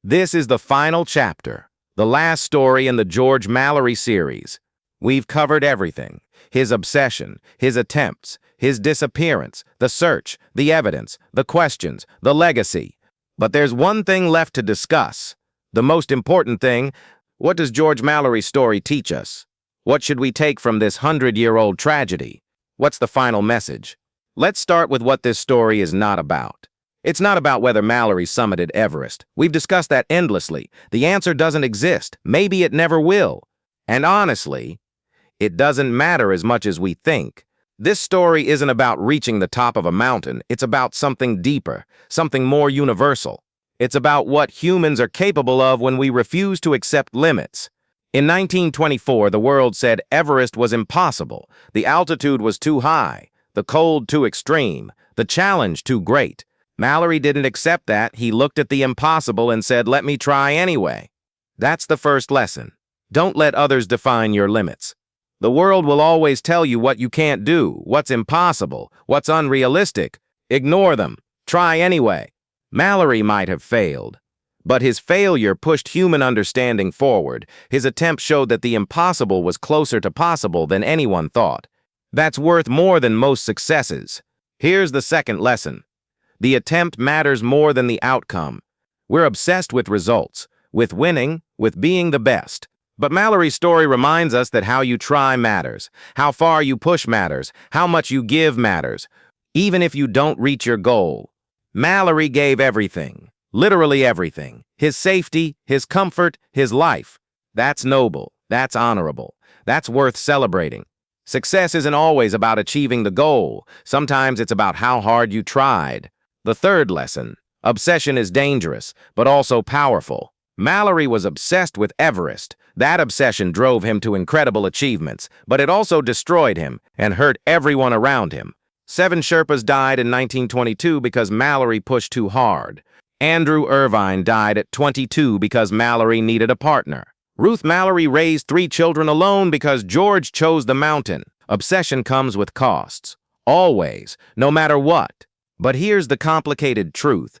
This is the final chapter, the last story in the George Mallory series. We've covered everything: his obsession, his attempts, his disappearance, the search, the evidence, the questions, the legacy. But there's one thing left to discuss. The most important thing: what does George Mallory's story teach us? What should we take from this 100-year-old tragedy? What's the final message? Let's start with what this story is not about. It's not about whether Mallory summited Everest. We've discussed that endlessly. The answer doesn't exist. Maybe it never will. And honestly, it doesn't matter as much as we think. This story isn't about reaching the top of a mountain. It's about something deeper, something more universal. It's about what humans are capable of when we refuse to accept limits. In 1924, the world said Everest was impossible. The altitude was too high, the cold too extreme, the challenge too great. Mallory didn't accept that. He looked at the impossible and said, "Let me try anyway." That's the first lesson. Don't let others define your limits. The world will always tell you what you can't do, what's impossible, what's unrealistic. Ignore them. Try anyway. Mallory might have failed, but his failure pushed human understanding forward. His attempt showed that the impossible was closer to possible than anyone thought. That's worth more than most successes. Here's the second lesson. The attempt matters more than the outcome. We're obsessed with results, with winning, with being the best. But Mallory's story reminds us that how you try matters, how far you push matters, how much you give matters, even if you don't reach your goal. Mallory gave everything, literally everything, his safety, his comfort, his life. That's noble, that's honorable, that's worth celebrating. Success isn't always about achieving the goal. Sometimes it's about how hard you tried. The third lesson: obsession is dangerous, but also powerful. Mallory was obsessed with Everest. That obsession drove him to incredible achievements, but it also destroyed him and hurt everyone around him. 7 Sherpas died in 1922 because Mallory pushed too hard. Andrew Irvine died at 22 because Mallory needed a partner. Ruth Mallory raised 3 children alone because George chose the mountain. Obsession comes with costs. Always, no matter what. But here's the complicated truth.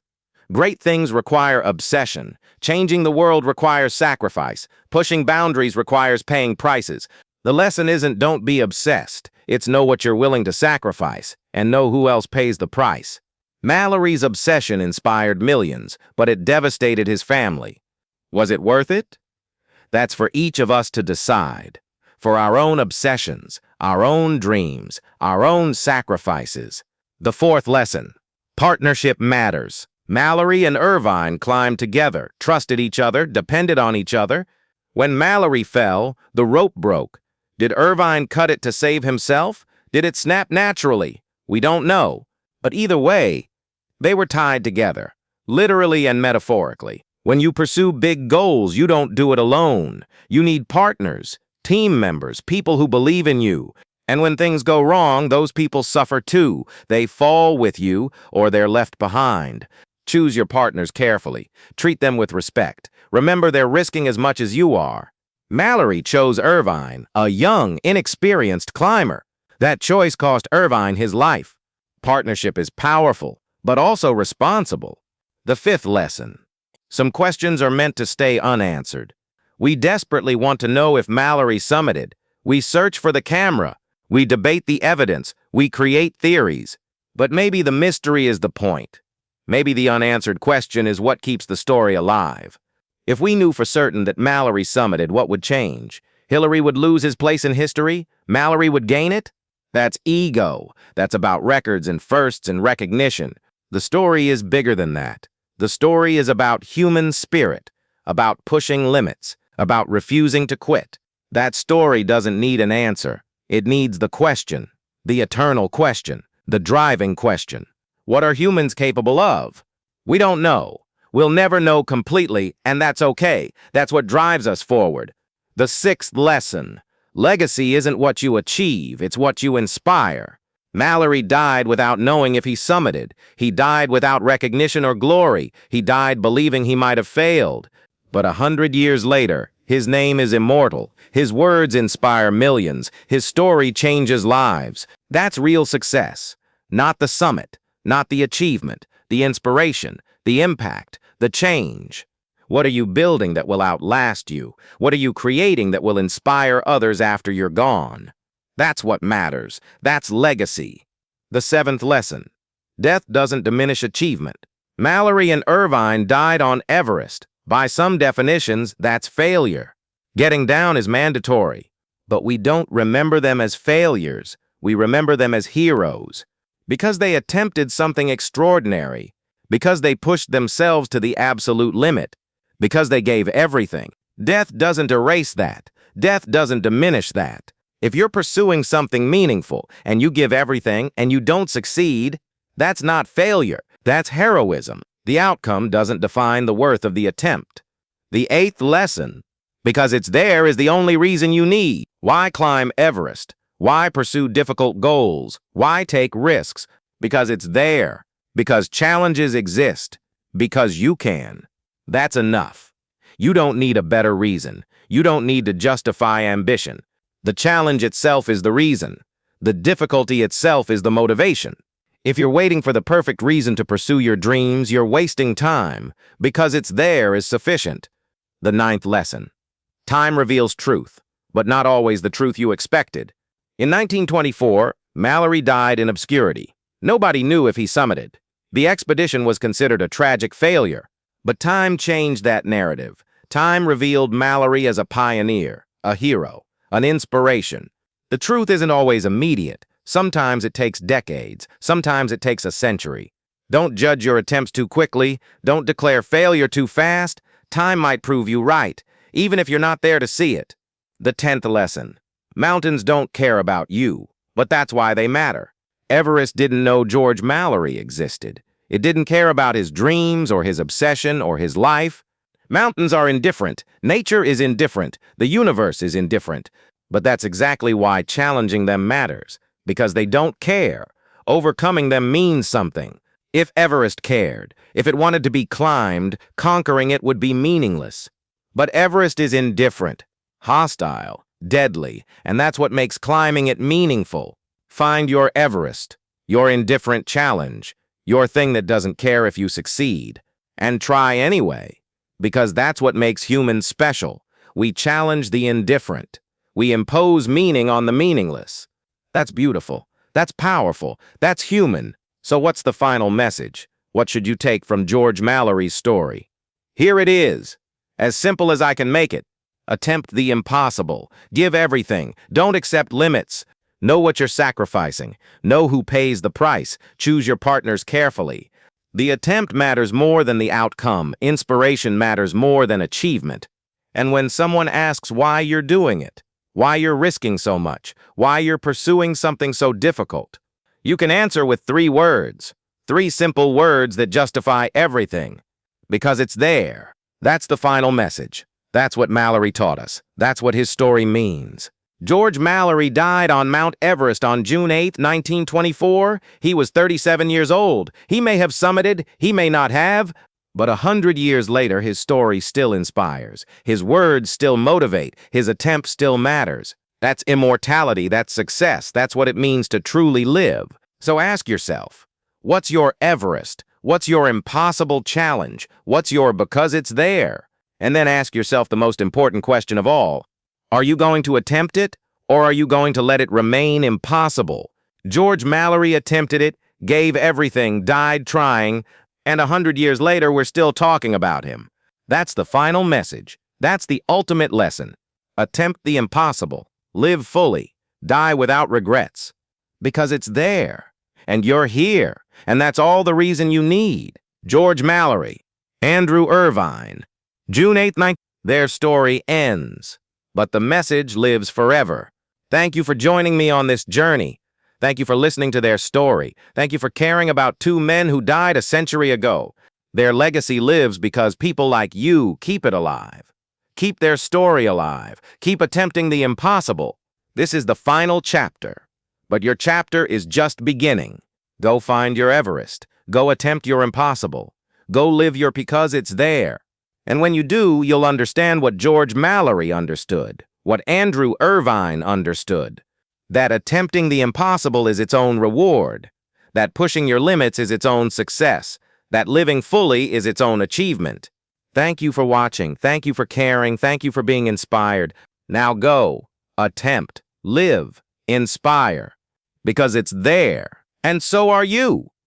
Great things require obsession. Changing the world requires sacrifice. Pushing boundaries requires paying prices. The lesson isn't don't be obsessed. It's know what you're willing to sacrifice and know who else pays the price. Mallory's obsession inspired millions, but it devastated his family. Was it worth it? That's for each of us to decide. For our own obsessions, our own dreams, our own sacrifices. The fourth lesson: partnership matters. Mallory and Irvine climbed together, trusted each other, depended on each other. When Mallory fell, the rope broke. Did Irvine cut it to save himself? Did it snap naturally? We don't know. But either way, they were tied together, literally and metaphorically. When you pursue big goals, you don't do it alone. You need partners, team members, people who believe in you. And when things go wrong, those people suffer too. They fall with you, or they're left behind. Choose your partners carefully. Treat them with respect. Remember, they're risking as much as you are. Mallory chose Irvine, a young, inexperienced climber. That choice cost Irvine his life. Partnership is powerful, but also responsible. The fifth lesson: some questions are meant to stay unanswered. We desperately want to know if Mallory summited. We search for the camera. We debate the evidence. We create theories. But maybe the mystery is the point. Maybe the unanswered question is what keeps the story alive. If we knew for certain that Mallory summited, what would change? Hillary would lose his place in history? Mallory would gain it? That's ego. That's about records and firsts and recognition. The story is bigger than that. The story is about human spirit, about pushing limits, about refusing to quit. That story doesn't need an answer. It needs the question, the eternal question, the driving question. What are humans capable of? We don't know. We'll never know completely, and that's okay. That's what drives us forward. The sixth lesson: legacy isn't what you achieve, it's what you inspire. Mallory died without knowing if he summited. He died without recognition or glory. He died believing he might have failed. But 100 years later, his name is immortal. His words inspire millions. His story changes lives. That's real success. Not the summit, not the achievement, the inspiration, the impact, the change. What are you building that will outlast you? What are you creating that will inspire others after you're gone? That's what matters. That's legacy. The seventh lesson. Death doesn't diminish achievement. Mallory and Irvine died on Everest. By some definitions, that's failure. Getting down is mandatory. But we don't remember them as failures. We remember them as heroes. Because they attempted something extraordinary. Because they pushed themselves to the absolute limit. Because they gave everything. Death doesn't erase that. Death doesn't diminish that. If you're pursuing something meaningful and you give everything and you don't succeed, that's not failure. That's heroism. The outcome doesn't define the worth of the attempt. The eighth lesson, because it's there, is the only reason you need. Why climb Everest? Why pursue difficult goals? Why take risks? Because it's there. Because challenges exist. Because you can. That's enough. You don't need a better reason. You don't need to justify ambition. The challenge itself is the reason. The difficulty itself is the motivation. If you're waiting for the perfect reason to pursue your dreams, you're wasting time. Because it's there is sufficient. The ninth lesson. Time reveals truth, but not always the truth you expected. In 1924, Mallory died in obscurity. Nobody knew if he summited. The expedition was considered a tragic failure. But time changed that narrative. Time revealed Mallory as a pioneer, a hero, an inspiration. The truth isn't always immediate. Sometimes it takes decades. Sometimes it takes a century. Don't judge your attempts too quickly. Don't declare failure too fast. Time might prove you right, even if you're not there to see it. The 10th lesson. Mountains don't care about you, but that's why they matter. Everest didn't know George Mallory existed. It didn't care about his dreams or his obsession or his life. Mountains are indifferent. Nature is indifferent. The universe is indifferent. But that's exactly why challenging them matters. Because they don't care. Overcoming them means something. If Everest cared, if it wanted to be climbed, conquering it would be meaningless. But Everest is indifferent, hostile, deadly, and that's what makes climbing it meaningful. Find your Everest, your indifferent challenge, your thing that doesn't care if you succeed, and try anyway. Because that's what makes humans special. We challenge the indifferent. We impose meaning on the meaningless. That's beautiful. That's powerful. That's human. So what's the final message? What should you take from George Mallory's story? Here it is. As simple as I can make it. Attempt the impossible. Give everything. Don't accept limits. Know what you're sacrificing. Know who pays the price. Choose your partners carefully. The attempt matters more than the outcome. Inspiration matters more than achievement. And when someone asks why you're doing it, why you're risking so much, why you're pursuing something so difficult, you can answer with 3 words. 3 simple words that justify everything. Because it's there. That's the final message. That's what Mallory taught us. That's what his story means. George Mallory died on Mount Everest on June 8, 1924. He was 37 years old. He may have summited, he may not have, but 100 years later, his story still inspires. His words still motivate. His attempt still matters. That's immortality. That's success. That's what it means to truly live. So ask yourself, what's your Everest? What's your impossible challenge? What's your because it's there? And then ask yourself the most important question of all. Are you going to attempt it, or are you going to let it remain impossible? George Mallory attempted it, gave everything, died trying, and 100 years later, we're still talking about him. That's the final message. That's the ultimate lesson. Attempt the impossible. Live fully. Die without regrets. Because it's there. And you're here. And that's all the reason you need. George Mallory. Andrew Irvine. June 8, 19. Their story ends. But the message lives forever. Thank you for joining me on this journey. Thank you for listening to their story. Thank you for caring about 2 men who died a century ago. Their legacy lives because people like you keep it alive. Keep their story alive. Keep attempting the impossible. This is the final chapter. But your chapter is just beginning. Go find your Everest. Go attempt your impossible. Go live your because it's there. And when you do, you'll understand what George Mallory understood, what Andrew Irvine understood. That attempting the impossible is its own reward, that pushing your limits is its own success, that living fully is its own achievement. Thank you for watching. Thank you for caring. Thank you for being inspired. Now go, attempt, live, inspire, because it's there, and so are you.